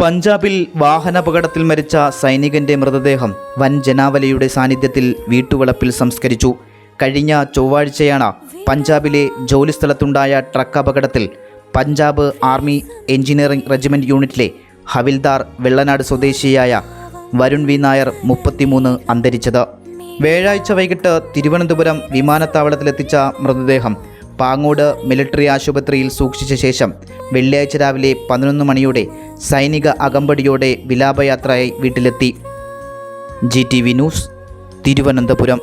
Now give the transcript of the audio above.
പഞ്ചാബിൽ വാഹനാപകടത്തിൽ മരിച്ച സൈനികന്റെ മൃതദേഹം വൻ ജനാവലിയുടെ സാന്നിധ്യത്തിൽ വീട്ടുവളപ്പിൽ സംസ്കരിച്ചു. കഴിഞ്ഞ ചൊവ്വാഴ്ചയാണ് പഞ്ചാബിലെ ജോലിസ്ഥലത്തുണ്ടായ ട്രക്ക് അപകടത്തിൽ പഞ്ചാബ് ആർമി എഞ്ചിനീയറിംഗ് റെജിമെൻറ്റ് യൂണിറ്റിലെ ഹവിൽദാർ വെള്ളനാട് സ്വദേശിയായ വരുൺ വി നായർ 33 അന്തരിച്ചത്. വ്യാഴാഴ്ച വൈകിട്ട് തിരുവനന്തപുരം വിമാനത്താവളത്തിലെത്തിച്ച മൃതദേഹം പാങ്ങോട് മിലിറ്ററി ആശുപത്രിയിൽ സൂക്ഷിച്ച ശേഷം വെള്ളിയാഴ്ച രാവിലെ 11 മണിയോടെ സൈനിക അകമ്പടിയോടെ വിലാപയാത്രയായി വീട്ടിലെത്തി. GTV news, Thiruvananthapuram.